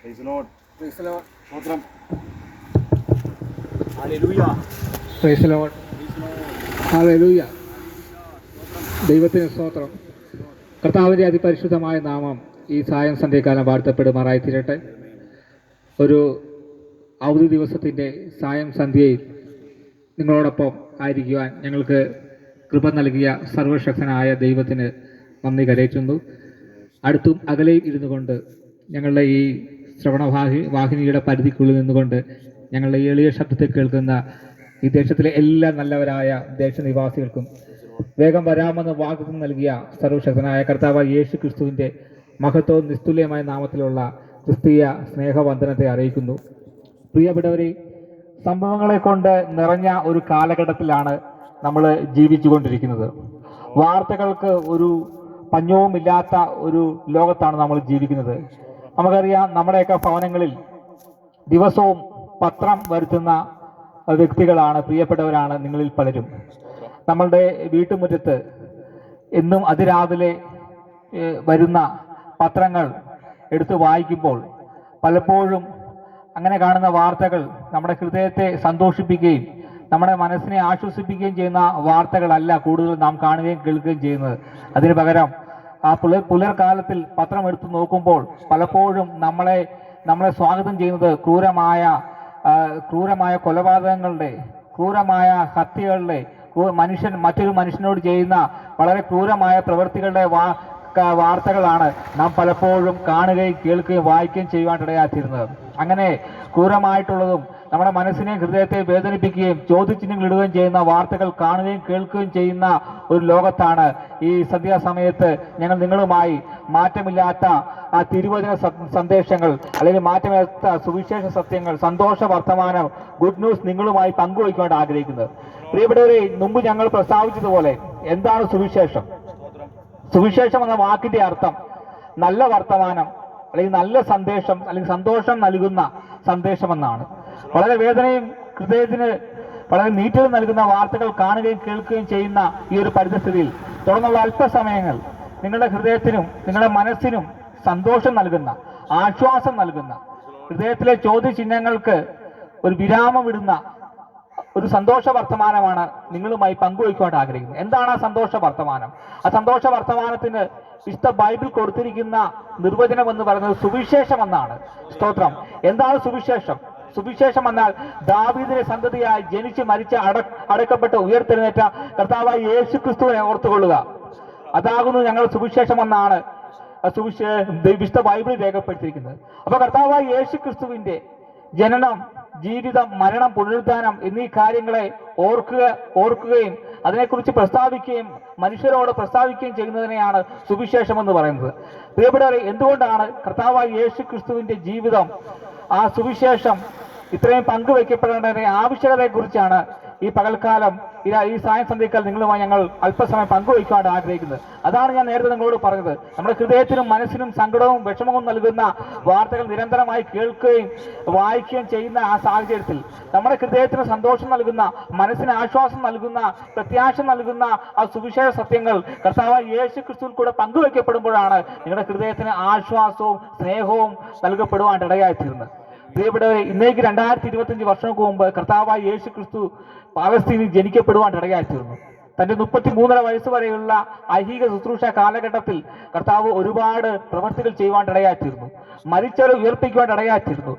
Price Lord. Praise Lord. സ്തോത്രം. Hallelujah. Praise Lord. Praise Lord. Hallelujah. ദൈവത്തിന് സ്തോത്രം. കർത്താവിൻ്റെ അതിപരിശുദ്ധമായ നാമം ഈ സായം സന്ധ്യക്കാലം വാഴ്ത്തപ്പെടുമാറായി തീരട്ടെ. ഒരു അവധി ദിവസത്തിൻ്റെ സായം സന്ധ്യയിൽ നിങ്ങളോടൊപ്പം ആയിരിക്കുവാൻ ഞങ്ങൾക്ക് കൃപ നൽകിയ സർവശക്തനായ ദൈവത്തിന് നന്ദി കരയറ്റുന്നു. അടുത്തും അകലെയും ഇരുന്നു കൊണ്ട് ഞങ്ങളുടെ ഈ വാഹിനിയുടെ പരിധിക്കുള്ളിൽ നിന്നുകൊണ്ട് ഞങ്ങളുടെ ഈ എളിയ ശബ്ദത്തിൽ കേൾക്കുന്ന ഈ ദേശത്തിലെ എല്ലാ നല്ലവരായ ദേശനിവാസികൾക്കും വേഗം വരാമെന്ന് വാഗ്ദത്തം നൽകിയ സർവശക്തനായ കർത്താവ് യേശു ക്രിസ്തുവിൻ്റെ മഹത്വവും നിസ്തുല്യമായ നാമത്തിലുള്ള ക്രിസ്തീയ സ്നേഹവന്ദനത്തെ അറിയിക്കുന്നു. പ്രിയപ്പെട്ടവരെ, സംഭവങ്ങളെ കൊണ്ട് നിറഞ്ഞ ഒരു കാലഘട്ടത്തിലാണ് നമ്മൾ ജീവിച്ചുകൊണ്ടിരിക്കുന്നത്. വാർത്തകൾക്ക് ഒരു പഞ്ഞവുമില്ലാത്ത ഒരു ലോകത്താണ് നമ്മൾ ജീവിക്കുന്നത്. നമുക്കറിയാം, നമ്മുടെയൊക്കെ ഭവനങ്ങളിൽ ദിവസവും പത്രം വരുത്തുന്ന വ്യക്തികളാണ്, പ്രിയപ്പെട്ടവരാണ് നിങ്ങളിൽ പലരും. നമ്മളുടെ വീട്ടുമുറ്റത്ത് എന്നും അതിരാവിലെ വരുന്ന പത്രങ്ങൾ എടുത്ത് വായിക്കുമ്പോൾ പലപ്പോഴും അങ്ങനെ കാണുന്ന വാർത്തകൾ നമ്മുടെ ഹൃദയത്തെ സന്തോഷിപ്പിക്കുകയും നമ്മുടെ മനസ്സിനെ ആശ്വസിപ്പിക്കുകയും ചെയ്യുന്ന വാർത്തകളല്ല കൂടുതൽ നാം കാണുകയും കേൾക്കുകയും ചെയ്യുന്നത്. അതിന് പകരം ആ പുലർകാലത്തിൽ പത്രം എടുത്ത് നോക്കുമ്പോൾ പലപ്പോഴും നമ്മളെ സ്വാഗതം ചെയ്യുന്നത് ക്രൂരമായ കൊലപാതകങ്ങളുടെ, ക്രൂരമായ ഹത്യകളുടെ, മറ്റൊരു മനുഷ്യനോട് ചെയ്യുന്ന വളരെ ക്രൂരമായ പ്രവൃത്തികളുടെ വാർത്തകളാണ് നാം പലപ്പോഴും കാണുകയും കേൾക്കുകയും വായിക്കുകയും ചെയ്യുവാനിടയാത്തിരുന്നത്. അങ്ങനെ ക്രൂരമായിട്ടുള്ളതും നമ്മുടെ മനസ്സിനെ ഹൃദയത്തെ വേദനിപ്പിക്കുകയും ചോദ്യചിഹ്നങ്ങൾ ഇടുകയും ചെയ്യുന്ന വാർത്തകൾ കാണുകയും കേൾക്കുകയും ചെയ്യുന്ന ഒരു ലോകത്താണ് ഈ സന്ധ്യാസമയത്ത് ഞങ്ങൾ നിങ്ങളുമായി മാറ്റമില്ലാത്ത ആ തിരുവചന സന്ദേശങ്ങൾ, അല്ലെങ്കിൽ മാറ്റമില്ലാത്ത സുവിശേഷ സത്യങ്ങൾ, സന്തോഷ വർത്തമാനം, ഗുഡ് ന്യൂസ് നിങ്ങളുമായി പങ്കുവയ്ക്കുവാൻ ആഗ്രഹിക്കുന്നത്. പ്രിയപ്പെട്ടവരെ, മുമ്പ് ഞങ്ങൾ പ്രസ്താവിച്ചതുപോലെ എന്താണ് സുവിശേഷം? സുവിശേഷം എന്ന വാക്കിന്റെ അർത്ഥം നല്ല വർത്തമാനം, അല്ലെങ്കിൽ നല്ല സന്ദേശം, അല്ലെങ്കിൽ സന്തോഷം നൽകുന്ന സന്ദേശം എന്നാണ്. വളരെ വേദനയും ഹൃദയത്തിന് വളരെ നീറ്റലും നൽകുന്ന വാർത്തകൾ കാണുകയും കേൾക്കുകയും ചെയ്യുന്ന ഈ ഒരു പരിസ്ഥിതിയിൽ തുടർന്നുള്ള അല്പസമയങ്ങൾ നിങ്ങളുടെ ഹൃദയത്തിനും നിങ്ങളുടെ മനസ്സിനും സന്തോഷം നൽകുന്ന, ആശ്വാസം നൽകുന്ന, ഹൃദയത്തിലെ ചോദ്യചിഹ്നങ്ങൾക്ക് ഒരു വിരാമം ഇടുന്ന ഒരു സന്തോഷ വർത്തമാനമാണ് നിങ്ങളുമായി പങ്കുവയ്ക്കുവാൻ ആഗ്രഹിക്കുന്നത്. എന്താണ് ആ സന്തോഷ വർത്തമാനം? ആ സന്തോഷ വർത്തമാനത്തിന് വിശുദ്ധ ബൈബിൾ കൊടുത്തിരിക്കുന്ന നിർവചനം എന്ന് പറയുന്നത് സുവിശേഷം എന്നാണ്. സ്തോത്രം. എന്താണ് സുവിശേഷം? സുവിശേഷം എന്നാൽ ദാവീദിന്റെ സന്തതിയായി ജനിച്ച് മരിച്ച അടക്കപ്പെട്ട് ഉയർത്തെഴുന്നേറ്റ കർത്താവായ യേശു ക്രിസ്തുവിനെ ഓർത്തുകൊള്ളുക. അതാകുന്നു ഞങ്ങൾ സുവിശേഷം എന്നാണ് വിശുദ്ധ ബൈബിളിൽ രേഖപ്പെടുത്തിയിരിക്കുന്നത്. അപ്പൊ കർത്താവായ യേശു ക്രിസ്തുവിന്റെ ജനനം, ജീവിതം, മരണം, പുനരുദ്ധാനം എന്നീ കാര്യങ്ങളെ ഓർക്കുകയും അതിനെക്കുറിച്ച് പ്രസ്താവിക്കുകയും മനുഷ്യരോട് പ്രസ്താവിക്കുകയും ചെയ്യുന്നതിനെയാണ് സുവിശേഷം എന്ന് പറയുന്നത്. പ്രിയപ്പെട്ടവരെ, എന്തുകൊണ്ടാണ് കർത്താവായ യേശു ക്രിസ്തുവിന്റെ ജീവിതം, ആ സുവിശേഷം ഇത്രയും പങ്കുവയ്ക്കപ്പെടേണ്ടതിന്റെ ആവശ്യകതയെക്കുറിച്ചാണ് ഈ പകൽക്കാലം, ഈ സായം സന്ധ്യക്കാൽ നിങ്ങളുമായി ഞങ്ങൾ അല്പസമയം പങ്കുവയ്ക്കുവാൻ ആഗ്രഹിക്കുന്നത്. അതാണ് ഞാൻ നേരത്തെ നിങ്ങളോട് പറഞ്ഞത്. നമ്മുടെ ഹൃദയത്തിനും മനസ്സിനും സങ്കടവും വിഷമവും നൽകുന്ന വാർത്തകൾ നിരന്തരമായി കേൾക്കുകയും വായിക്കുകയും ചെയ്യുന്ന ആ സാഹചര്യത്തിൽ നമ്മുടെ ഹൃദയത്തിന് സന്തോഷം നൽകുന്ന, മനസ്സിന് ആശ്വാസം നൽകുന്ന, പ്രത്യാശ നൽകുന്ന ആ സുവിശേഷ സത്യങ്ങൾ കർത്താവായ യേശു ക്രിസ്തുവിൽ കൂടെ പങ്കുവയ്ക്കപ്പെടുമ്പോഴാണ് നിങ്ങളുടെ ഹൃദയത്തിന് ആശ്വാസവും സ്നേഹവും നൽകപ്പെടുവാൻ ഇടയായിത്തീരുന്നത്. പ്രിയപ്പെട്ടവരെ, ഇന്നേക്ക് 2025 വർഷങ്ങൾക്ക് മുമ്പ് കർത്താവായ യേശു ക്രിസ്തു പാലസ്തീനിൽ ജനിക്കപ്പെടുവാൻ ഇടയായിത്തീർന്നു. തന്റെ 33 വയസ്സ് വരെയുള്ള ഐഹിക ശുശ്രൂഷ കാലഘട്ടത്തിൽ കർത്താവ് ഒരുപാട് പ്രവർത്തികൾ ചെയ്യുവാൻ ഇടയായിത്തീർന്നു. മരിച്ചവരെ ഉയർപ്പിക്കുവാൻ ഇടയായിത്തീർന്നു.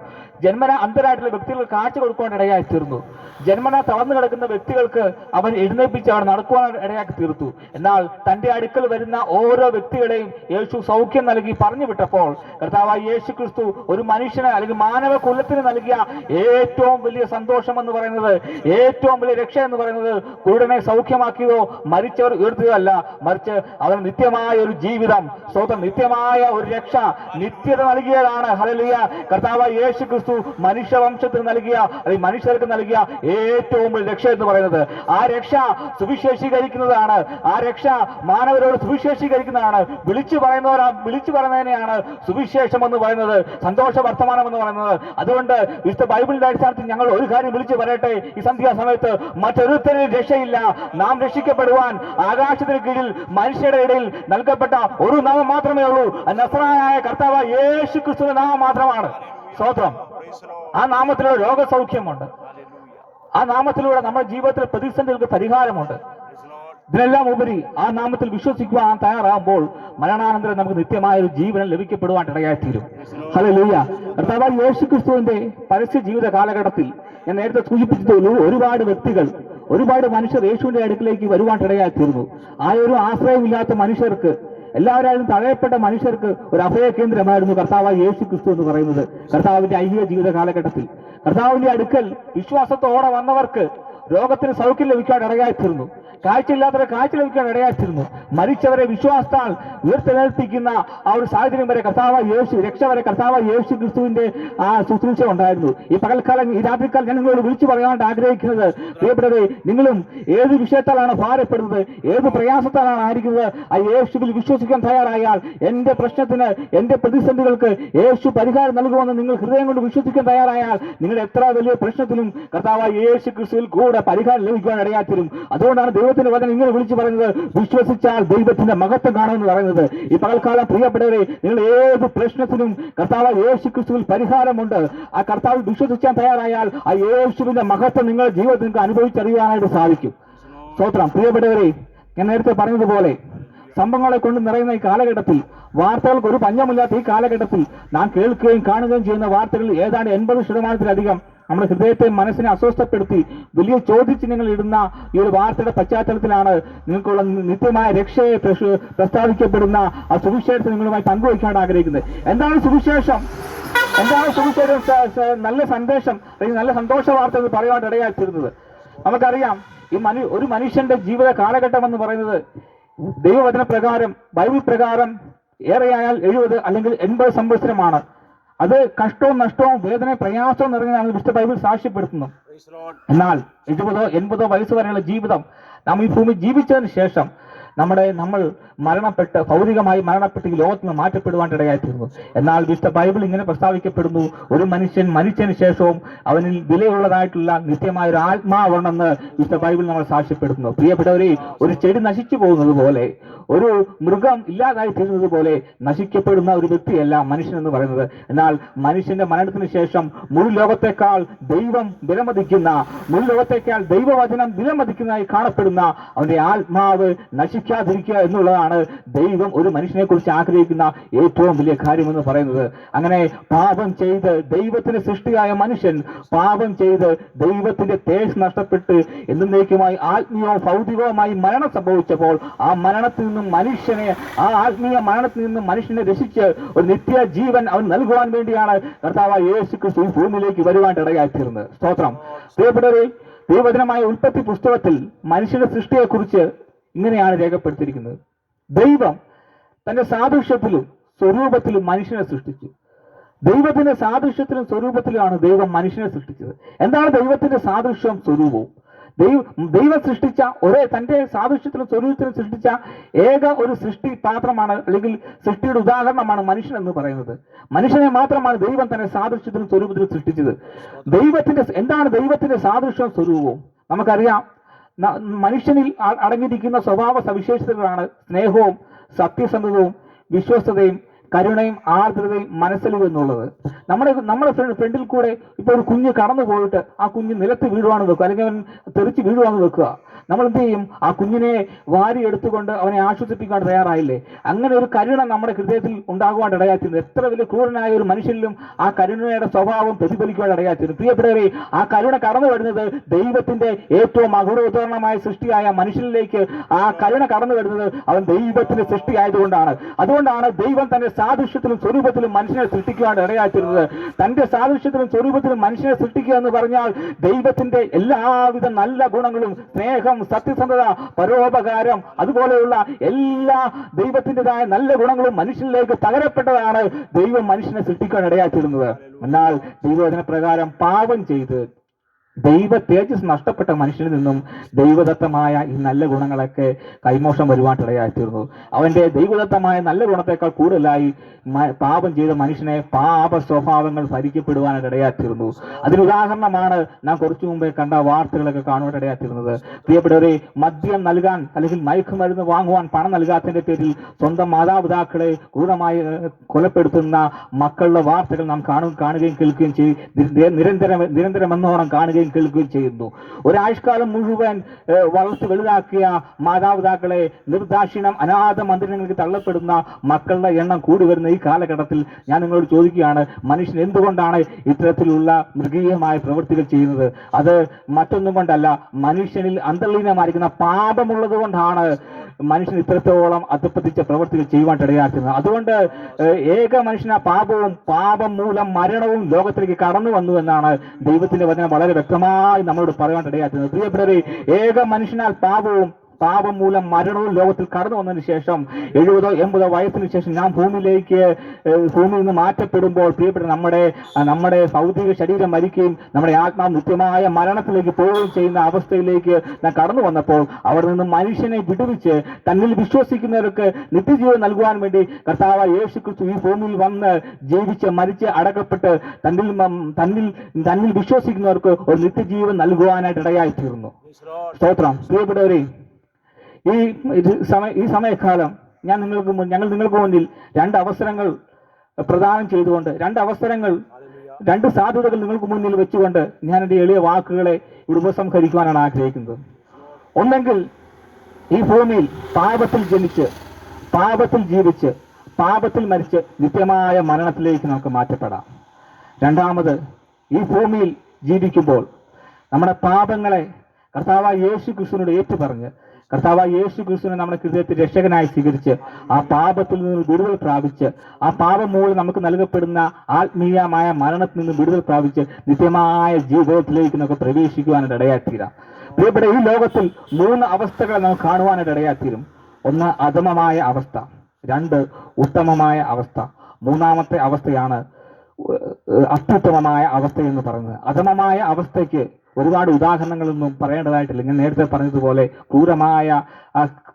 ജന്മന അന്ധരായിട്ടുള്ള വ്യക്തികൾ കാഴ്ച കൊടുക്കുവാൻ ഇടയായിത്തീർന്നു. ജന്മന തളർന്നു കിടക്കുന്ന വ്യക്തികൾക്ക് അവൻ എഴുന്നേൽപ്പിച്ച് അവർ നടക്കുവാൻ ഇടയാക്കി തീർത്തു. എന്നാൽ തന്റെ അടുക്കൽ വരുന്ന ഓരോ വ്യക്തികളെയും യേശു സൗഖ്യം നൽകി പറഞ്ഞു വിട്ടപ്പോൾ കർത്താവായ യേശു ക്രിസ്തു ഒരു മനുഷ്യന്, അല്ലെങ്കിൽ മാനവ കുലത്തിന് നൽകിയ ഏറ്റവും വലിയ സന്തോഷം എന്ന് പറയുന്നത്, ഏറ്റവും വലിയ രക്ഷ എന്ന് പറയുന്നത് കുരുടനെ സൗഖ്യമാക്കിയതോ മരിച്ചവർ ഉയർത്തുകയോ അല്ല, മറിച്ച് അവൻ നിത്യമായ ഒരു ജീവിതം, സ്വന്തം നിത്യമായ ഒരു രക്ഷ, നിത്യത നൽകിയതാണ്. ഹല്ലേലൂയ. കർത്താവായ യേശു ക്രിസ്തു മനുഷ്യവംശത്തിന് നൽകിയ, അല്ലെങ്കിൽ മനുഷ്യർക്ക് നൽകിയ ഏറ്റവും വലിയ രക്ഷ എന്ന് പറയുന്നത്, ആ രക്ഷ സുവിശേഷീകരിക്കുന്നതാണ്. ആ രക്ഷ മാനവരോട് സുവിശേഷീകരിക്കുന്നതാണ്. വിളിച്ചു പറയുന്നതിനെയാണ് സുവിശേഷം എന്ന് പറയുന്നത്, സന്തോഷ വർത്തമാനം എന്ന് പറയുന്നത്. അതുകൊണ്ട് വിശുദ്ധ ബൈബിളിന്റെ അടിസ്ഥാനത്തിൽ ഞങ്ങൾ ഒരു കാര്യം വിളിച്ചു പറയട്ടെ, ഈ സന്ധ്യാസമയത്ത് മറ്റൊരുത്തരിൽ രക്ഷയില്ല. നാം രക്ഷിക്കപ്പെടുവാൻ ആകാശത്തിന് കീഴിൽ മനുഷ്യരുടെ ഇടയിൽ നൽകപ്പെട്ട ഒരു നാമം മാത്രമേ ഉള്ളൂ. നസറായനായ കർത്താവ് യേശു ക്രിസ്തുവിന്റെ നാമം മാത്രമാണ്. സ്തോത്രം. ആ നാമത്തിലൂടെ രോഗസൗഖ്യമുണ്ട്. ആ നാമത്തിലൂടെ നമ്മുടെ ജീവിതത്തിലെ പ്രതിസന്ധികൾക്ക് പരിഹാരമുണ്ട്. ഇതിനെല്ലാം ഉപരി ആ നാമത്തിൽ വിശ്വസിക്കുവാൻ തയ്യാറാകുമ്പോൾ മരണാനന്തരം നമുക്ക് നിത്യമായ ഒരു ജീവനം ലഭിക്കപ്പെടുവാൻ ഇടയായിത്തീരും. ഹല്ലേലൂയ. കർത്താവായ യേശുക്രിസ്തുവിന്റെ പരസ്യ ജീവിത കാലഘട്ടത്തിൽ ഞാൻ നേരത്തെ സൂചിപ്പിച്ചതുള്ളൂ, ഒരുപാട് വ്യക്തികൾ, ഒരുപാട് മനുഷ്യർ യേശുവിന്റെ അടുക്കിലേക്ക് വരുവാൻ ഇടയായിത്തീർന്നു. ആ ഒരു ആശ്രയമില്ലാത്ത മനുഷ്യർക്ക്, എല്ലാവരും തഴയപ്പെട്ട മനുഷ്യർക്ക് ഒരു അഭയ കേന്ദ്രമായിരുന്നു കർത്താവായ യേശു ക്രിസ്തു എന്ന് പറയുന്നത്. കർത്താവിന്റെ ഐഹിക ജീവിത കാലഘട്ടത്തിൽ കർത്താവിന്റെ അടുക്കൽ വിശ്വാസത്തോടെ വന്നവർക്ക് രോഗത്തിന് സൗഖ്യം ലഭിക്കാൻ ഇടയായിത്തീർന്നു. കാഴ്ചയില്ലാത്തവരെ കാഴ്ച ലഭിക്കാൻ ഇടയായിത്തീർന്നു. മരിച്ചവരെ വിശ്വാസത്താൽ ഉയർത്തെഴുന്നേൽപ്പിക്കുന്ന ആ ഒരു സാഹചര്യം വരെ കർത്താവായ യേശു, രക്ഷ വരെ കർത്താവായ യേശു ക്രിസ്തുവിന്റെ ആ ശുശ്രൂഷ ഉണ്ടായിരുന്നു. ഈ പകൽക്കാലം, ഈ രാത്രിക്കാലം ഞാൻ നിങ്ങളോട് വിളിച്ചു പറയാൻ ആഗ്രഹിക്കുന്നത്, പ്രിയപ്പെട്ടവരെ, നിങ്ങളും ഏത് വിഷയത്താലാണ് ഭാരപ്പെടുന്നത്, ഏത് പ്രയാസത്താലാണ് ആയിരിക്കുന്നത്, ആ യേശുവിൽ വിശ്വസിക്കാൻ തയ്യാറായാൽ എന്റെ പ്രശ്നത്തിന്, എന്റെ പ്രതിസന്ധികൾക്ക് യേശു പരിഹാരം നൽകുമെന്ന് നിങ്ങൾ ഹൃദയം കൊണ്ട് വിശ്വസിക്കാൻ തയ്യാറായാൽ നിങ്ങളുടെ എത്ര വലിയ പ്രശ്നത്തിലും കർത്താവായ യേശു ക്രിസ്തുവിൽ കൂടെ പരിഹാരം ലഭിക്കുവാൻ ഇടയാത്തരും. അതുകൊണ്ടാണ് ദൈവത്തിന്റെ വചനം ഇങ്ങനെ വിളിച്ചു പറയുന്നത്, വിശ്വസിച്ചാൽ ദൈവത്തിന്റെ മഹത്വം കാണുമെന്ന് പറയുന്നത്. ഈ പകൽക്കാലം പ്രിയപ്പെട്ടവരെ, നിങ്ങൾ ഏത് പ്രശ്നത്തിനും കർത്താവായ യേശു ക്രിസ്തുവിൽ പരിഹാരമുണ്ട്. ആ കർത്താവിൽ വിശ്വസിക്കാൻ തയ്യാറായാൽ ആ യേശുവിന്റെ മഹത്വം നിങ്ങളുടെ ജീവിതത്തിൽ നിങ്ങൾക്ക് അനുഭവിച്ചറിയാനായിട്ട് സാധിക്കും. സ്തോത്രം. പ്രിയപ്പെട്ടവരെ, ഞാൻ നേരത്തെ പറഞ്ഞതുപോലെ സംഭവങ്ങളെ കൊണ്ട് നിറയുന്ന ഈ കാലഘട്ടത്തിൽ, വാർത്തകൾക്ക് ഒരു പഞ്ഞമില്ലാത്ത ഈ കാലഘട്ടത്തിൽ നാം കേൾക്കുകയും കാണുകയും ചെയ്യുന്ന വാർത്തകളിൽ ഏതാണ്ട് 80% നമ്മുടെ ഹൃദയത്തെ, മനസ്സിനെ അസ്വസ്ഥപ്പെടുത്തി വലിയ ചോദ്യചിഹ്നങ്ങൾ ഇടുന്ന ഈ ഒരു വാർത്തയുടെ പശ്ചാത്തലത്തിലാണ് നിങ്ങൾക്കുള്ള നിത്യമായ രക്ഷയെ പ്രസ്താവിക്കപ്പെടുന്ന ആ സുവിശേഷത്തെ നിങ്ങളുമായി പങ്കുവയ്ക്കാൻ ആഗ്രഹിക്കുന്നത്. എന്താണ് സുവിശേഷം? എന്താണ് സുവിശേഷം? നല്ല സന്ദേശം, നല്ല സന്തോഷ വാർത്ത എന്ന് പറയുവാൻ ഇടയായിത്തീരുന്നത്. നമുക്കറിയാം, ഒരു മനുഷ്യന്റെ ജീവിത കാലഘട്ടം എന്ന് പറയുന്നത് ദൈവവചന പ്രകാരം, ബൈബിൾ പ്രകാരം ഏറെയായാൽ 70 അല്ലെങ്കിൽ 80 സംവത്സരമാണ്. അത് കഷ്ടവും നഷ്ടവും വേദനയും പ്രയാസവും നിറഞ്ഞാണ് വിശുദ്ധ ബൈബിൾ സാക്ഷ്യപ്പെടുത്തുന്നു. എന്നാൽ 70 80 വയസ്സ് വരെയുള്ള ജീവിതം നാം ഈ ഭൂമി ജീവിച്ചതിന് ശേഷം നമ്മൾ മരണപ്പെട്ട്, ഭൗതികമായി മരണപ്പെട്ട് ഈ ലോകത്ത് നിന്ന് മാറ്റപ്പെടുവാൻ ഇടയായിത്തീർന്നു. എന്നാൽ വിശുദ്ധ ബൈബിൾ ഇങ്ങനെ പ്രസ്താവിക്കപ്പെടുന്നു, ഒരു മനുഷ്യൻ മരിച്ചതിന് ശേഷവും അവനിൽ വിലയുള്ളതായിട്ടുള്ള നിത്യമായ ഒരു ആത്മാവുണ്ടെന്ന് വിശുദ്ധ ബൈബിൾ നമ്മൾ സാക്ഷ്യപ്പെടുത്തുന്നു. പ്രിയപ്പെട്ടവരെ, ഒരു ചെടി നശിച്ചു പോകുന്നത് പോലെ, ഒരു മൃഗം ഇല്ലാതായി തീരുന്നത് പോലെ നശിക്കപ്പെടുന്ന ഒരു വ്യക്തിയല്ല മനുഷ്യൻ എന്ന് പറയുന്നത്. എന്നാൽ മനുഷ്യന്റെ മരണത്തിന് ശേഷം മുഴു ലോകത്തെക്കാൾ ദൈവം വിലമതിക്കുന്ന, മുഴു ലോകത്തെക്കാൾ ദൈവവചനം വിലമതിക്കുന്നതായി കാണപ്പെടുന്ന അവന്റെ ആത്മാവ് നശിക്കാതിരിക്കുക എന്നുള്ളതാണ് ദൈവം ഒരു മനുഷ്യനെ കുറിച്ച് ആഗ്രഹിക്കുന്ന ഏറ്റവും വലിയ കാര്യമെന്ന് പറയുന്നത്. അങ്ങനെ പാപം ചെയ്ത് ദൈവത്തിന്റെ സൃഷ്ടിയായ മനുഷ്യൻ പാപം ചെയ്ത് ദൈവത്തിന്റെ തേജ് നഷ്ടപ്പെട്ട് എന്നേക്കുമായി ആത്മീയവും ഭൗതികവുമായി മരണം സംഭവിച്ചപ്പോൾ ആ മരണത്തിൽ നിന്നും മനുഷ്യനെ, ആ ആത്മീയ മരണത്തിൽ നിന്നും മനുഷ്യനെ രക്ഷിച്ച് ഒരു നിത്യ ജീവൻ അവൻ നൽകുവാൻ വേണ്ടിയാണ് കർത്താവായ യേശു ക്രിസ്തു ഭൂമിയിലേക്ക് വരുവാൻ ഇടയായിത്തീർന്നത്. സ്തോത്രം. പ്രിയപ്പെട്ടവരെ, ദൈവവചനമായ ഉൽപ്പത്തി പുസ്തകത്തിൽ മനുഷ്യന്റെ സൃഷ്ടിയെക്കുറിച്ച് ഇങ്ങനെയാണ് രേഖപ്പെടുത്തിയിരിക്കുന്നത്. ദൈവം തന്റെ സാദൃശ്യത്തിലും സ്വരൂപത്തിലും മനുഷ്യനെ സൃഷ്ടിച്ചു. ദൈവത്തിന്റെ സാദൃശ്യത്തിലും സ്വരൂപത്തിലുമാണ് ദൈവം മനുഷ്യനെ സൃഷ്ടിച്ചത്. എന്താണ് ദൈവത്തിന്റെ സാദൃശ്യവും സ്വരൂപവും? ദൈവം സൃഷ്ടിച്ച തന്റെ സാദൃശ്യത്തിലും സ്വരൂപത്തിലും സൃഷ്ടിച്ച ഏക ഒരു സൃഷ്ടി പാത്രമാണ്, അല്ലെങ്കിൽ സൃഷ്ടിയുടെ ഉദാഹരണമാണ് മനുഷ്യൻ എന്ന് പറയുന്നത്. മനുഷ്യനെ മാത്രമാണ് ദൈവം തന്റെ സാദൃശ്യത്തിലും സ്വരൂപത്തിലും സൃഷ്ടിച്ചത്. എന്താണ് ദൈവത്തിന്റെ സാദൃശ്യവും സ്വരൂപവും? നമുക്കറിയാം, മനുഷ്യനിൽ അടങ്ങിയിരിക്കുന്ന സ്വഭാവ സവിശേഷതകളാണ് സ്നേഹവും സത്യസന്ധതയും വിശ്വസ്തതയും കരുണയും ആർദ്രതയും മനസ്സിലും എന്നുള്ളത്. നമ്മുടെ ഫ്രണ്ടിൽ കൂടെ ഇപ്പോൾ ഒരു കുഞ്ഞ് കടന്നു പോയിട്ട് ആ കുഞ്ഞ് നിലത്ത് വീഴുവാന്ന് വെക്കുക, അല്ലെങ്കിൽ അവൻ തെറിച്ച് വീഴുവാന്ന് വെക്കുക. നമ്മൾ എന്ത് ചെയ്യും? ആ കുഞ്ഞിനെ വാരി എടുത്തുകൊണ്ട് അവനെ ആശ്വസിപ്പിക്കാൻ തയ്യാറായില്ലേ? അങ്ങനെ ഒരു കരുണ നമ്മുടെ ഹൃദയത്തിൽ ഉണ്ടാകുവാൻ ഇടയാത്തിരുന്നു. എത്ര വലിയ ക്രൂരനായ ഒരു മനുഷ്യനിലും ആ കരുണയുടെ സ്വഭാവം പ്രതിഫലിക്കുവാൻ ഇടയാത്തിരുന്നു. പ്രിയപ്പെട്ടവരെ, ആ കരുണ കടന്നു വരുന്നത് ദൈവത്തിന്റെ ഏറ്റവും അഗുണോദാഹരണമായ സൃഷ്ടിയായ മനുഷ്യനിലേക്ക് ആ കരുണ കടന്നു വരുന്നത് അവൻ ദൈവത്തിന്റെ സൃഷ്ടിയായതുകൊണ്ടാണ്. അതുകൊണ്ടാണ് ദൈവം തന്റെ സാദൃശ്യത്തിലും സ്വരൂപത്തിലും മനുഷ്യനെ സൃഷ്ടിക്കുവാൻ ഇടയാത്തിരുന്നത്. തന്റെ സാദൃശ്യത്തിലും സ്വരൂപത്തിലും മനുഷ്യനെ സൃഷ്ടിക്കുക എന്ന് പറഞ്ഞാൽ ദൈവത്തിന്റെ എല്ലാവിധ നല്ല ഗുണങ്ങളും, സ്നേഹം, സത്യസന്ധത, പരോപകാരം, അതുപോലെയുള്ള എല്ലാ ദൈവത്തിൻ്റെതായ നല്ല ഗുണങ്ങളും മനുഷ്യനിലേക്ക് പകരപ്പെട്ടതാണ് ദൈവം മനുഷ്യനെ സൃഷ്ടിക്കാൻ ഇടയാക്കിയിരുന്നത്. എന്നാൽ ദൈവവചന പ്രകാരം പാപം ചെയ്ത് ദൈവ തേജസ് നഷ്ടപ്പെട്ട മനുഷ്യനിൽ നിന്നും ദൈവദത്തമായ ഈ നല്ല ഗുണങ്ങളൊക്കെ കൈമോശം വരുവാനിടയായിത്തീർന്നു. അവന്റെ ദൈവദത്തമായ നല്ല ഗുണത്തെക്കാൾ കൂടുതലായി പാപം ചെയ്ത മനുഷ്യനെ പാപ സ്വഭാവങ്ങൾ ഭരിക്കപ്പെടുവാനിടയായിത്തീർന്നു. അതിനുദാഹരണമാണ് നാം കുറച്ചു മുമ്പേ കണ്ട വാർത്തകളൊക്കെ കാണുവാനിടയായിത്തീർന്നത്. പ്രിയപ്പെട്ടവരെ, മദ്യം നൽകാൻ അല്ലെങ്കിൽ മയക്കുമരുന്ന് വാങ്ങുവാൻ പണം നൽകാത്തതിന്റെ പേരിൽ സ്വന്തം മാതാപിതാക്കളെ ക്രൂരമായി കൊലപ്പെടുത്തുന്ന മക്കളുടെ വാർത്തകൾ നാം കാണുകയും കേൾക്കുകയും ചെയ്യും. നിരന്തരമെന്നോണം കാണുകയും കേൾക്കുകയും ചെയ്യുന്നു. ഒരാഴ്ചക്കാലം മുഴുവൻ വളർത്തി വലുതാക്കിയ മാതാപിതാക്കളെ നിർദാക്ഷിണ്യം അനാഥ മന്ദിരങ്ങൾക്ക് തള്ളപ്പെടുന്ന മക്കളുടെ എണ്ണം കൂടി വരുന്ന ഈ കാലഘട്ടത്തിൽ ഞാൻ നിങ്ങളോട് ചോദിക്കുകയാണ്, മനുഷ്യൻ എന്തുകൊണ്ടാണ് ഇത്തരത്തിലുള്ള മൃഗീയമായ പ്രവൃത്തികൾ ചെയ്യുന്നത്? അത് മറ്റൊന്നും കൊണ്ടല്ല, മനുഷ്യനിൽ അന്തർലീനമായിരിക്കുന്ന പാപമുള്ളത് കൊണ്ടാണ് മനുഷ്യൻ ഇത്രത്തോളം അധപ്പതിച്ച പ്രവൃത്തികൾ ചെയ്യുവാൻ ഇടയാക്കുന്നത്. അതുകൊണ്ട് ഏക മനുഷ്യന പാപം മൂലം മരണവും ലോകത്തിലേക്ക് കടന്നു വന്നു എന്നാണ് ദൈവത്തിന്റെ വചനം വളരെ വ്യക്തമായി നമ്മളോട് പറയാൻ ഇടയാക്കുന്നത്. പ്രിയപ്പെട്ടവരെ, ഏക മനുഷ്യനാൽ പാപം മൂലം മരണവും ലോകത്തിൽ കടന്നു വന്നതിന് ശേഷം 70-80 വയസ്സിന് ശേഷം നാം ഭൂമിയിൽ നിന്ന് മാറ്റപ്പെടുമ്പോൾ പ്രിയപ്പെട്ട നമ്മുടെ ഭൗതിക ശരീരം മരിക്കുകയും നമ്മുടെ ആത്മാവ് നിത്യമായ മരണത്തിലേക്ക് പോവുകയും ചെയ്യുന്ന അവസ്ഥയിലേക്ക് നാം കടന്നു വന്നപ്പോൾ അവിടെ നിന്ന് മനുഷ്യനെ വിടുവിച്ച് തന്നിൽ വിശ്വസിക്കുന്നവർക്ക് നിത്യജീവൻ നൽകുവാൻ വേണ്ടി കർത്താവ് യേശുക്രിസ്തു ഈ ഭൂമിയിൽ വന്ന് ജീവിച്ച് മരിച്ച് അടക്കപ്പെട്ട് തന്നിൽ വിശ്വസിക്കുന്നവർക്ക് ഒരു നിത്യജീവൻ നൽകുവാനായിട്ട് ഇടയായിത്തീർന്നു. സ്തോത്രം. പ്രിയപ്പെട്ടവരെ, ഈ സമയക്കാലം ഞങ്ങൾ നിങ്ങൾക്ക് മുന്നിൽ 2 അവസരങ്ങൾ പ്രദാനം ചെയ്തുകൊണ്ട് 2 സാധ്യതകൾ നിങ്ങൾക്ക് മുന്നിൽ വെച്ചുകൊണ്ട് ഞാൻ എൻ്റെ എളിയ വാക്കുകളെ ഉപസംഹരിക്കുവാനാണ് ആഗ്രഹിക്കുന്നത്. ഒന്നെങ്കിൽ ഈ ഭൂമിയിൽ പാപത്തിൽ ജനിച്ച് പാപത്തിൽ ജീവിച്ച് പാപത്തിൽ മരിച്ച് നിത്യമായ മരണത്തിലേക്ക് നമുക്ക് മാറ്റപ്പെടാം. രണ്ടാമത്, ഈ ഭൂമിയിൽ ജീവിക്കുമ്പോൾ നമ്മുടെ പാപങ്ങളെ കർത്താവായ യേശു ക്രിസ്തുവിനോട് ഏറ്റുപറഞ്ഞ് കർത്താവായ യേശു ക്രിസ്തുവിനെ നമ്മുടെ ഹൃദയത്തിൽ രക്ഷകനായി സ്വീകരിച്ച് ആ പാപത്തിൽ നിന്ന് വിടുതൽ പ്രാപിച്ച് ആ പാപം മൂലം നമുക്ക് നൽകപ്പെടുന്ന ആത്മീയമായ മരണത്തിൽ നിന്ന് വിടുതൽ പ്രാപിച്ച് നിത്യമായ ജീവിതത്തിലേക്ക് നമുക്ക് പ്രവേശിക്കുവാനായിട്ട് ഇടയായിത്തീരാം. പ്രിയപ്പെട്ട, ഈ ലോകത്തിൽ 3 അവസ്ഥകളെ നമുക്ക് കാണുവാനായിട്ട് ഇടയായിത്തീരും. 1 അധമമായ അവസ്ഥ, 2 ഉത്തമമായ അവസ്ഥ, 3-ാമത്തെ അവസ്ഥയാണ് അത്യുത്തമമായ അവസ്ഥ എന്ന് പറയുന്നത്. അധമമായ അവസ്ഥയ്ക്ക് ഒരുപാട് ഉദാഹരണങ്ങളൊന്നും പറയേണ്ടതായിട്ടില്ല. ഞാൻ നേരത്തെ പറഞ്ഞതുപോലെ ക്രൂരമായ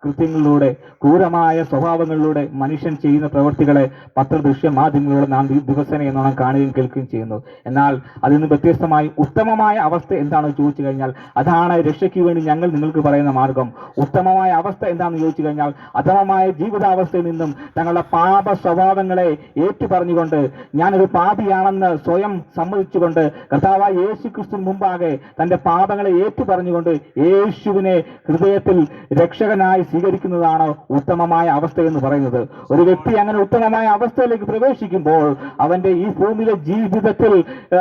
കൃത്യങ്ങളിലൂടെ ക്രൂരമായ സ്വഭാവങ്ങളിലൂടെ മനുഷ്യൻ ചെയ്യുന്ന പ്രവൃത്തികളെ പത്രദൃശ്യ മാധ്യമങ്ങളിലൂടെ നാം ദിവസേന എന്നോണം കാണുകയും കേൾക്കുകയും ചെയ്യുന്നു. എന്നാൽ അതിൽ നിന്ന് വ്യത്യസ്തമായി ഉത്തമമായ അവസ്ഥ എന്താണെന്ന് ചോദിച്ചു കഴിഞ്ഞാൽ അതാണ് രക്ഷയ്ക്ക് വേണ്ടി ഞങ്ങൾ നിങ്ങൾക്ക് പറയുന്ന മാർഗം. ഉത്തമമായ അവസ്ഥ എന്താണെന്ന് ചോദിച്ചു കഴിഞ്ഞാൽ അധമമായ ജീവിതാവസ്ഥയിൽ നിന്നും തങ്ങളുടെ പാപ സ്വഭാവങ്ങളെ ഏറ്റുപറഞ്ഞുകൊണ്ട് ഞാനൊരു പാപിയാണെന്ന് സ്വയം സമ്മതിച്ചുകൊണ്ട് കർത്താവായ യേശു ക്രിസ്തുവിന് മുമ്പാകെ തന്റെ പാപങ്ങളെ ഏറ്റുപറഞ്ഞുകൊണ്ട് യേശുവിനെ ഹൃദയത്തിൽ രക്ഷകനായി സ്വീകരിക്കുന്നതാണ് ഉത്തമമായ അവസ്ഥ എന്ന് പറയുന്നത്. ഒരു വ്യക്തി അങ്ങനെ ഉത്തമമായ അവസ്ഥയിലേക്ക് പ്രവേശിക്കുമ്പോൾ അവന്റെ ഈ ഭൂമിയിലെ ജീവിതത്തിൽ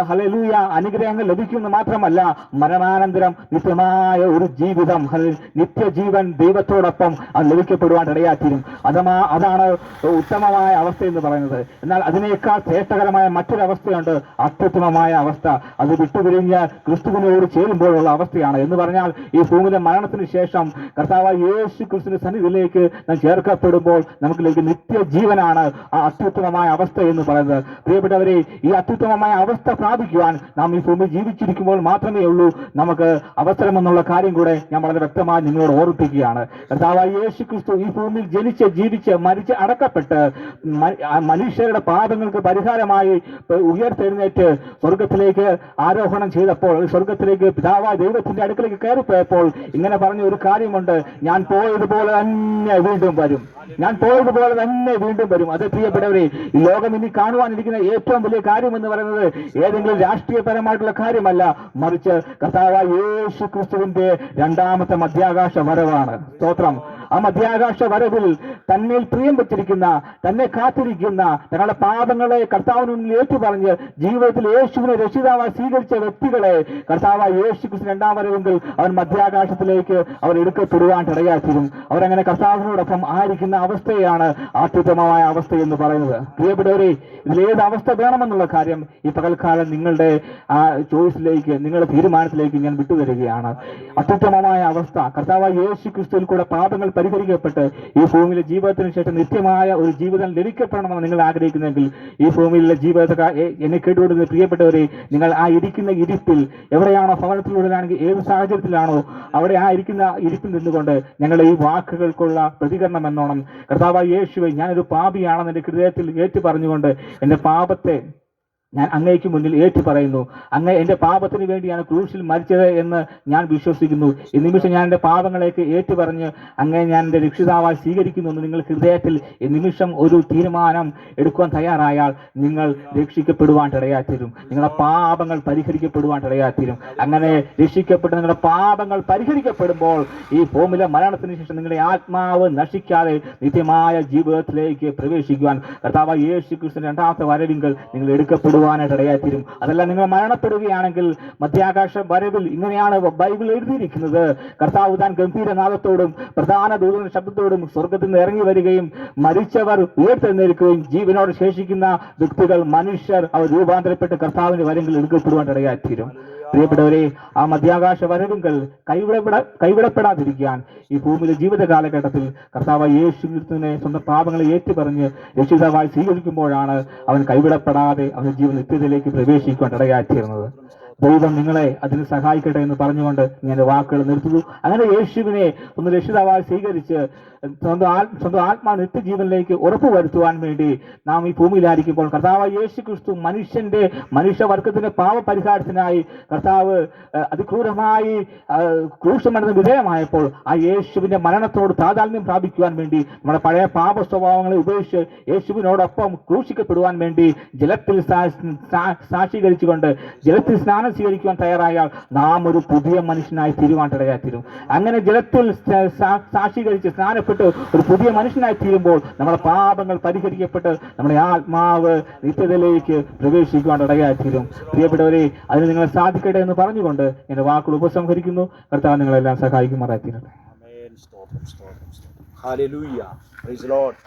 ഹല്ലേലൂയ അനുഗ്രഹങ്ങൾ ലഭിക്കുമെന്ന് മാത്രമല്ല, മരണാനന്തരം നിത്യമായ ഒരു ജീവിതം, നിത്യജീവൻ ദൈവത്തോടൊപ്പം അത് ലഭിക്കപ്പെടുവാൻ ഇടയാത്തീരും. അതാണ് ഉത്തമമായ അവസ്ഥ എന്ന് പറയുന്നത്. എന്നാൽ അതിനേക്കാൾ ശ്രേഷ്ഠകരമായ മറ്റൊരവസ്ഥയുണ്ട്, അത്യുത്തമമായ അവസ്ഥ. അത് വിട്ടുപിരിഞ്ഞ് ക്രിസ്തുവിനോട് ചേരുമ്പോഴുള്ള അവസ്ഥയാണ്. എന്ന് പറഞ്ഞാൽ ഈ ഭൂമിയിലെ മരണത്തിന് ശേഷം കർത്താവായ യേശു ക്രിസ്തുവിന്റെ സന്നിധിയിലേക്ക് നാം ചേർക്കപ്പെടുമ്പോൾ നമുക്ക് ലഭിക്കുന്ന നിത്യജീവനാണ് ആ അത്യുത്തമമായ അവസ്ഥ എന്ന് പറയുന്നത്. പ്രിയപ്പെട്ടവരെ, ഈ അത്യുത്തമമായ അവസ്ഥ പ്രാപിക്കുവാൻ നാം ഈ ഭൂമിയിൽ ജീവിച്ചിരിക്കുമ്പോൾ മാത്രമേ ഉള്ളൂ നമുക്ക് അവസരമെന്നുള്ള കാര്യം കൂടെ ഞാൻ വളരെ വ്യക്തമായി നിങ്ങളോട് ഓർമ്മിപ്പിക്കുകയാണ്. കർത്താവായ യേശു ക്രിസ്തു ഈ ഭൂമിയിൽ ജനിച്ച് ജീവിച്ച് മരിച്ച് അടക്കപ്പെട്ട് മനുഷ്യരുടെ പാപങ്ങൾക്ക് പരിഹാരമായി ഉയർത്തെഴുന്നേറ്റ് സ്വർഗത്തിലേക്ക് ആരോഹണം ചെയ്തപ്പോൾ, സ്വർഗത്തിലേക്ക് പിതാവായ ദൈവത്തിന്റെ അടുക്കലേക്ക് കയറിപ്പോയപ്പോൾ ഇങ്ങനെ പറഞ്ഞ ഒരു കാര്യമുണ്ട്, ഞാൻ പോയതുപോലെ തന്നെ വീണ്ടും വരും, ഞാൻ പോയതുപോലെ തന്നെ വീണ്ടും വരും. അത് പ്രിയപ്പെട്ടവരെ, ഈ ലോകം ഇനി കാണുവാനിരിക്കുന്ന ഏറ്റവും വലിയ കാര്യം എന്ന് പറയുന്നത് ഏതെങ്കിലും രാഷ്ട്രീയപരമായിട്ടുള്ള കാര്യമല്ല, മറിച്ച് കർത്താവായ യേശു ക്രിസ്തുവിന്റെ 2ാമത്തെ മധ്യാകാശ വരവാണ്. സ്തോത്രം. ആ മധ്യാകാശ വരവിൽ തന്നിൽ പ്രിയം വെച്ചിരിക്കുന്ന, തന്നെ കാത്തിരിക്കുന്ന, തങ്ങളുടെ പാപങ്ങളെ കർത്താവിന് മുന്നിൽ ഏറ്റുപറഞ്ഞ് ജീവിതത്തിൽ യേശുവിനെ രക്ഷിതാവായി സ്വീകരിച്ച വ്യക്തികളെ കർത്താവായ യേശു ക്രിസ്തു 2ാം വരവെങ്കിൽ അവൻ മധ്യാകാശത്തിലേക്ക് അവർ എടുക്കപ്പെടുവാൻ ഇടയാത്തീരും. അവരങ്ങനെ കർത്താവിനോടൊപ്പം ആയിരിക്കുന്ന അവസ്ഥയാണ് അത്യുത്തമമായ അവസ്ഥ എന്ന് പറയുന്നത്. പ്രിയപ്പെട്ടവരെ, ഇതിലേത് അവസ്ഥ വേണമെന്നുള്ള കാര്യം ഈ പകൽക്കാലം നിങ്ങളുടെ ചോയ്സിലേക്ക്, നിങ്ങളുടെ തീരുമാനത്തിലേക്ക് ഞാൻ വിട്ടുതരികയാണ്. അത്യുത്തമമായ അവസ്ഥ കർത്താവായ യേശു ക്രിസ്തുവിൽ കൂടെ പാപങ്ങൾ പരിഹരിക്കപ്പെട്ട് ഈ ഭൂമിയിലെ ജീവിതത്തിന് ശേഷം നിത്യമായ ഒരു ജീവിതം ലഭിക്കപ്പെടണമെന്ന് നിങ്ങൾ ആഗ്രഹിക്കുന്നെങ്കിൽ, ഈ ഭൂമിയിലെ ജീവിതത്തെ എന്നെ കേട്ടുകൊടുക്കുന്ന പ്രിയപ്പെട്ടവരെ, നിങ്ങൾ ആ ഇരിക്കുന്ന ഇരിപ്പിൽ എവിടെയാണോ, ഭവനത്തിലുള്ളതാണെങ്കിൽ ഏത് സാഹചര്യത്തിലാണോ, അവിടെ ആ ഇരിക്കുന്ന ഇരിപ്പിൽ നിന്നുകൊണ്ട് ഞങ്ങളുടെ ഈ വാക്കുകൾക്കുള്ള പ്രതികരണം എന്നോണം, കർത്താവായ യേശുവേ, ഞാനൊരു പാപിയാണെന്ന് എൻ്റെ ഹൃദയത്തിൽ ഏറ്റു പറഞ്ഞുകൊണ്ട് എൻ്റെ പാപത്തെ ഞാൻ അങ്ങേക്ക് മുന്നിൽ ഏറ്റു പറയുന്നു. അങ്ങ് എൻ്റെ പാപത്തിന് വേണ്ടിയാണ് ക്രൂശിൽ മരിച്ചത് എന്ന് ഞാൻ വിശ്വസിക്കുന്നു. ഈ നിമിഷം ഞാൻ എൻ്റെ പാപങ്ങളേക്ക് ഏറ്റു പറഞ്ഞ് അങ്ങേ ഞാൻ എൻ്റെ രക്ഷിതാവായി സ്വീകരിക്കുന്നു എന്ന് നിങ്ങൾ ഹൃദയത്തിൽ ഈ നിമിഷം ഒരു തീരുമാനം എടുക്കുവാൻ തയ്യാറായാൽ നിങ്ങൾ രക്ഷിക്കപ്പെടുവാൻ ഇടയാത്തീരും. നിങ്ങളുടെ പാപങ്ങൾ പരിഹരിക്കപ്പെടുവാൻ ഇടയാത്തീരും. അങ്ങനെ രക്ഷിക്കപ്പെട്ട് നിങ്ങളുടെ പാപങ്ങൾ പരിഹരിക്കപ്പെടുമ്പോൾ ഈ ഭൂമിയിലെ മരണത്തിന് ശേഷം നിങ്ങളുടെ ആത്മാവ് നശിക്കാതെ നിത്യമായ ജീവിതത്തിലേക്ക് പ്രവേശിക്കുവാൻ കർത്താവായ യേശു ക്രിസ്തുവിന്റെ രണ്ടാമത്തെ വരവിങ്കൽ നിങ്ങൾ എടുക്കപ്പെടുവാനായിട്ട് ഇടയാത്തീരും. അതല്ല, നിങ്ങൾ മരണപ്പെടുകയാണെങ്കിൽ മധ്യാകാശ വരവിൽ ഇങ്ങനെയാണ് ബൈബിൾ എഴുതിയിരിക്കുന്നത്: കർത്താവ് താൻ ഗംഭീരനാദത്തോടും പ്രധാന ദൂതന്റെ ശബ്ദത്തോടും സ്വർഗത്തിൽ നിന്ന് ഇറങ്ങി വരികയും മരിച്ചവർ ഉയർത്തെഴുന്നേൽക്കുകയും ജീവനോട് ശേഷിക്കുന്ന വ്യക്തികൾ, മനുഷ്യർ, അവർ രൂപാന്തരപ്പെട്ട് കർത്താവിന്റെ വരവിൽ എടുക്കപ്പെടുവാൻ ഇടയാത്തീരും. പ്രിയപ്പെട്ടവരെ, ആ മധ്യാകാശ വരവുകൾ കൈവിടപ്പെടാതിരിക്കാൻ ഈ ഭൂമിയിലെ ജീവിത കാലഘട്ടത്തിൽ കർത്താവായ യേശു ക്രിസ്തുവിനെ സ്വന്തം പാപങ്ങളെ ഏറ്റുപറഞ്ഞ് രക്ഷിതാവായി സ്വീകരിക്കുമ്പോഴാണ് അവൻ കൈവിടപ്പെടാതെ അവന്റെ ജീവൻ നിത്യതയിലേക്ക് പ്രവേശിക്കുവാൻ ഇടയായിത്തീർന്നത്. ദൈവം നിങ്ങളെ അതിന് സഹായിക്കട്ടെ എന്ന് പറഞ്ഞുകൊണ്ട് ഞാൻ വാക്കുകൾ നിർത്തുന്നു. അങ്ങനെ യേശുവിനെ ഒന്ന് രക്ഷിതാവായി സ്വീകരിച്ച് സ്വന്തം ആത്മാ നിത്യജീവനിലേക്ക് ഉറപ്പുവരുത്തുവാൻ വേണ്ടി നാം ഈ ഭൂമിയിലായിരിക്കുമ്പോൾ കർത്താവ് യേശു ക്രിസ്തു മനുഷ്യവർഗത്തിന്റെ പാവപരിഹാരത്തിനായി കർത്താവ് അതിക്രൂരമായി ക്രൂശമരണത്തിന് വിധേയമായപ്പോൾ ആ യേശുവിന്റെ മരണത്തോട് താതാത്മ്യം പ്രാപിക്കുവാൻ വേണ്ടി നമ്മുടെ പഴയ പാപ സ്വഭാവങ്ങളെ ഉപേക്ഷിച്ച് യേശുവിനോടൊപ്പം ക്രൂശിക്കപ്പെടുവാൻ വേണ്ടി ജലത്തിൽ സാക്ഷീകരിച്ചുകൊണ്ട് ജലത്തിൽ സ്നാനം സ്വീകരിക്കുവാൻ തയ്യാറായാൽ നാം ഒരു പുതിയ മനുഷ്യനായി തീരുവാൻ ഇടയാത്തീരും. അങ്ങനെ ജലത്തിൽ സാക്ഷീകരിച്ച് സ്നാനപ്പെട്ട് ഒരു പുതിയ മനുഷ്യനായി തീരുമ്പോൾ നമ്മുടെ പാപങ്ങൾ പരിഹരിക്കപ്പെട്ട് നമ്മുടെ ആത്മാവ് നിത്യതയിലേക്ക് പ്രവേശിക്കുവാൻ ഇടയാത്തീരും. പ്രിയപ്പെട്ടവരെ, അതിന് നിങ്ങളെ സാധിക്കട്ടെ എന്ന് പറഞ്ഞുകൊണ്ട് എന്റെ വാക്കുകൾ ഉപസംഹരിക്കുന്നു. കർത്താവ് നിങ്ങളെല്ലാം സഹായിക്കുമാറായിത്തീരട്ടെ. ഹല്ലേലൂയ. Praise the Lord.